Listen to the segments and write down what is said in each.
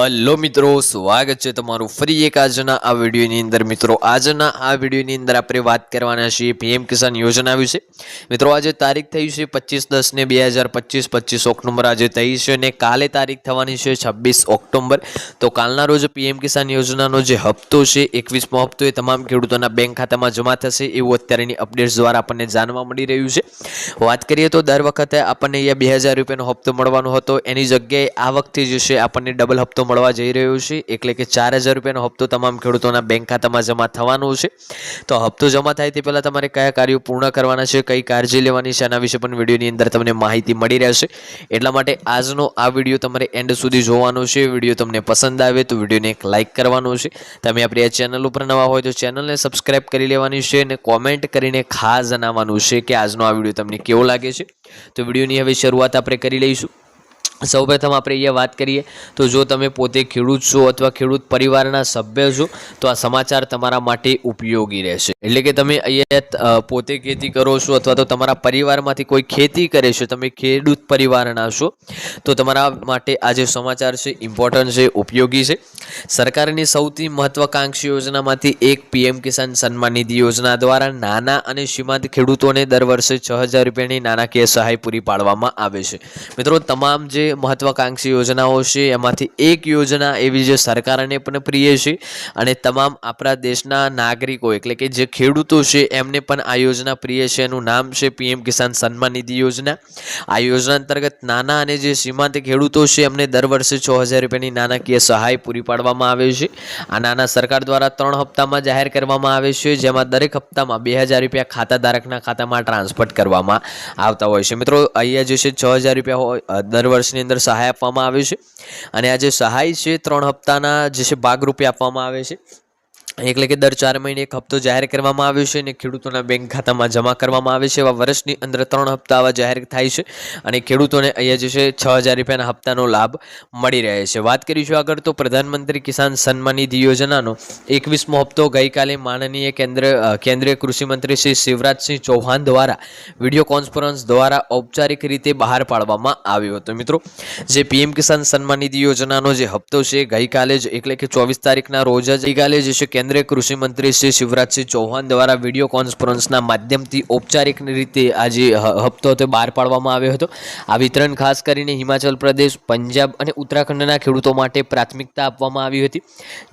Hello મિત્રો, સ્વાગત છે તમારું ફરી એક આજના આ વિડીયોની અંદર। મિત્રો આજના આ વિડીયોની અંદર આપણે વાત કરવાના છીએ પીએમ કિસાન યોજના વિશે। મિત્રો આજે તારીખ થઈ છે 25/10/2025, 25 ઓક્ટોબર આજે થઈ છે અને કાલે તારીખ થવાની છે 26 ઓક્ટોબર। તો કાલના રોજ પીએમ કિસાન યોજનાનો જે હપ્તો છે 21મો હપ્તો એ તમામ ખેડૂતોના બેંક ખાતામાં જમા થશે એવું અત્યારેની અપડેટ્સ દ્વારા આપણને જાણવા મળી રહ્યું છે। વાત કરીએ તો દર વખતે આપણને અહીંયા 2000 રૂપિયાનો હપ્તો મળવાનો હતો, એની જગ્યાએ આ વખતે જે છે આપણને ડબલ હપ્તો મળવા જઈ રહ્યો છે, એટલે કે 4000 રૂપિયાનો હપ્તો તમામ ખેડૂતોના બેંક ખાતામાં જમા થવાનો છે। તો હપ્તો જમા થાય તે પહેલાં તમારે કયા કાર્યો પૂર્ણ કરવાના છે, કઈ કાળજી લેવાની છે, આના વિશે પણ વિડીયોની અંદર તમને માહિતી મળી રહેશે। એટલા માટે આજનો આ વિડીયો તમારે એન્ડ સુધી જોવાનો છે। વિડીયો તમને પસંદ આવે તો વિડીયોને એક લાઇક કરવાનો છે। તમે આપણી આ ચેનલ ઉપર નવા હોય તો ચેનલને સબસ્ક્રાઇબ કરી લેવાની છે અને કોમેન્ટ કરીને ખાસ જણાવવાનું છે કે આજનો આ વિડીયો તમને કેવો લાગે છે। તો વિડીયોની હવે શરૂઆત આપણે કરી લઈશું। સૌપ્રથમ આપણે અહીંયા વાત કરીએ તો જો તમે પોતે ખેડૂત છો અથવા ખેડૂત પરિવારના સભ્ય છો તો આ સમાચાર તમારા માટે ઉપયોગી રહેશે। એટલે કે તમે અહીંયા પોતે ખેતી કરો છો અથવા તો તમારા પરિવારમાંથી કોઈ ખેતી કરે છે, તમે ખેડૂત પરિવારના છો તો તમારા માટે આ જે સમાચાર છે ઇમ્પોર્ટન્ટ છે, ઉપયોગી છે। સરકારની સૌથી મહત્વાકાંક્ષી યોજનામાંથી એક પીએમ કિસાન સન્માન નિધિ યોજના દ્વારા નાના અને સીમાંત ખેડૂતોને દર વર્ષે 6000 રૂપિયાની નાણાકીય સહાય પૂરી પાડવામાં આવે છે। મિત્રો તમામ જે મહત્વાકાંક્ષી યોજનાઓ છે એમાંથી એક યોજના એવી જે સરકારને પણ પ્રિય છે અને તમામ આપણા દેશના નાગરિકો એટલે કે જે ખેડૂતો છે એમને પણ આ યોજના પ્રિય છે। એનું નામ છે પીએમ કિસાન સન્માન નિધિ યોજના। આ યોજના અંતર્ગત નાના અને જે સીમાંત ખેડૂતો છે એમને દર વર્ષે 6000 રૂપિયાની નાણાકીય સહાય પૂરી પાડવામાં આવે છે। આ નાના સરકાર દ્વારા 3 હપ્તામાં જાહેર કરવામાં આવે છે, જેમાં દરેક હપ્તામાં 2000 રૂપિયા ખાતાધારકના ખાતામાં ટ્રાન્સફર કરવામાં આવતા હોય છે। મિત્રો અહીંયા જે છે 6000 રૂપિયા હોય દર વર્ષની અંદર સહાય આપવામાં આવે છે અને આ જે સહાય છે 3 હપ્તાના જે છે ભાગરૂપે આપવામાં આવે છે, એટલે કે દર 4 મહિને એક હપ્તો જાહેર કરવામાં આવ્યો છે અને ખેડૂતોના બેંક ખાતામાં જમા કરવામાં આવે છે। એવા વર્ષની અંદર 3 હપ્તા આવા જાહેર થાય છે અને ખેડૂતોને અહીંયા જે છે 6000 રૂપિયાના હપ્તાનો લાભ મળી રહે છે। વાત કરીશું આગળ તો પ્રધાનમંત્રી કિસાન સન્માન નિધિ યોજનાનો 21મો હપ્તો ગઈકાલે માનનીય કેન્દ્રીય કૃષિ મંત્રી શ્રી શિવરાજસિંહ ચૌહાણ દ્વારા વિડીયો કોન્ફરન્સ દ્વારા ઔપચારિક રીતે બહાર પાડવામાં આવ્યો હતો। મિત્રો જે પીએમ કિસાન સન્માન નિધિ યોજનાનો જે હપ્તો છે ગઈકાલે જ એટલે કે 24 તારીખના રોજ જ ગઈકાલે જે છે કેન્દ્રીય કૃષિ મંત્રી શ્રી શિવરાજસિંહ ચૌહાણ દ્વારા વિડીયો કોન્ફરન્સના માધ્યમથી ઔપચારિક રીતે આ જે હપ્તો હતો બહાર પાડવામાં આવ્યો હતો। આ વિતરણ ખાસ કરીને હિમાચલ પ્રદેશ, પંજાબ અને ઉત્તરાખંડના ખેડૂતો માટે પ્રાથમિકતા આપવામાં આવી હતી,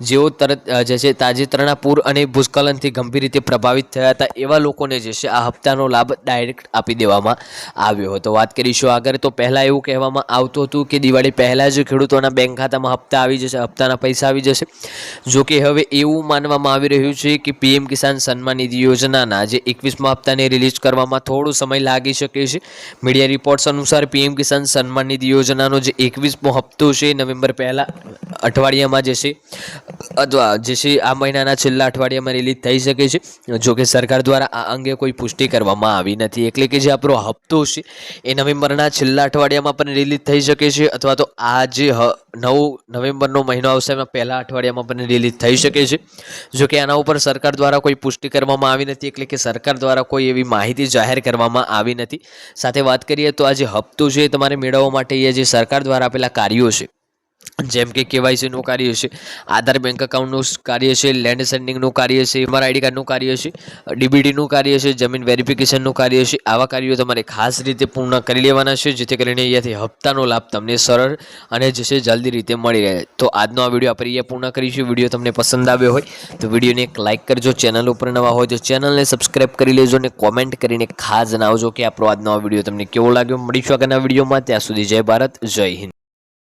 જેઓ જે છે તાજેતરના પૂર અને ભૂસ્ખલનથી ગંભીર રીતે પ્રભાવિત થયા હતા એવા લોકોને જે છે આ હપ્તાનો લાભ ડાયરેક્ટ આપી દેવામાં આવ્યો હતો। વાત કરીશું આગળ તો પહેલાં એવું કહેવામાં આવતું હતું કે દિવાળી પહેલાં જ ખેડૂતોના બેંક ખાતામાં હપ્તા આવી જશે, હપ્તાના પૈસા આવી જશે। જો કે હવે એવું માનવામાં આવી રહ્યું છે કે પીએમ કિસાન સન્માન નિધિ યોજનાના જે 21મા હપ્તાને રિલીઝ કરવામાં થોડો સમય લાગી શકે છે। મીડિયા રિપોર્ટ્સ અનુસાર પીએમ કિસાન સન્માન નિધિ યોજનાનો જે 21મો હપ્તો છે નવેમ્બર પહેલા અઠવાડિયામાં જે છે અથવા જે છે આ મહિનાના છેલ્લા અઠવાડિયામાં રિલીઝ થઈ શકે છે। જો કે સરકાર દ્વારા આ અંગે કોઈ પુષ્ટિ કરવામાં આવી નથી, એટલે કે જે આપણો હપ્તો છે એ નવેમ્બરના છેલ્લા અઠવાડિયામાં પણ રિલીઝ થઈ શકે છે અથવા તો આ જે 9 નવેમ્બરનો મહિનો આવશે એમાં પહેલા અઠવાડિયામાં પણ રિલીઝ થઈ શકે છે। જો કે આના ઉપર સરકાર દ્વારા કોઈ પુષ્ટિ કરવામાં આવી નથી, એટલે કે સરકાર દ્વારા કોઈ એવી માહિતી જાહેર કરવામાં આવી નથી। સાથે વાત કરીએ તો આ જે હપ્તો છે તમારે મેળવવા માટે એ જે સરકાર દ્વારા આપેલા કાર્યો છે જેમ કે કેવાયસીનું કાર્ય છે, આધાર બેંક એકાઉન્ટનું કાર્ય છે, લેન્ડ સેન્ડિંગનું કાર્ય છે, આઈડી કાર્ડનું કાર્ય છે, ડીબીટીનું કાર્ય છે, જમીન વેરિફિકેશનનું કાર્ય છે, આવા કાર્યો તમારે ખાસ રીતે પૂર્ણ કરી લેવાના છે, જેથી કરીને અહીંયાથી હપ્તાનો લાભ તમને સરળ અને જે છે જલ્દી રીતે મળી રહે। તો આજનો આ વિડીયો આપણે અહીંયા પૂર્ણ કરીશું। વિડીયો તમને પસંદ આવ્યો હોય તો વિડીયોને એક લાઇક કરજો, ચેનલ ઉપર નવા હોય તો ચેનલને સબસ્ક્રાઇબ કરી લેજો અને કોમેન્ટ કરીને ખાસ જણાવજો કે આપણો આજનો આ વિડીયો તમને કેવો લાગ્યો। મળીશું આગળના વિડીયોમાં, ત્યાં સુધી જય ભારત, જય હિન્દ।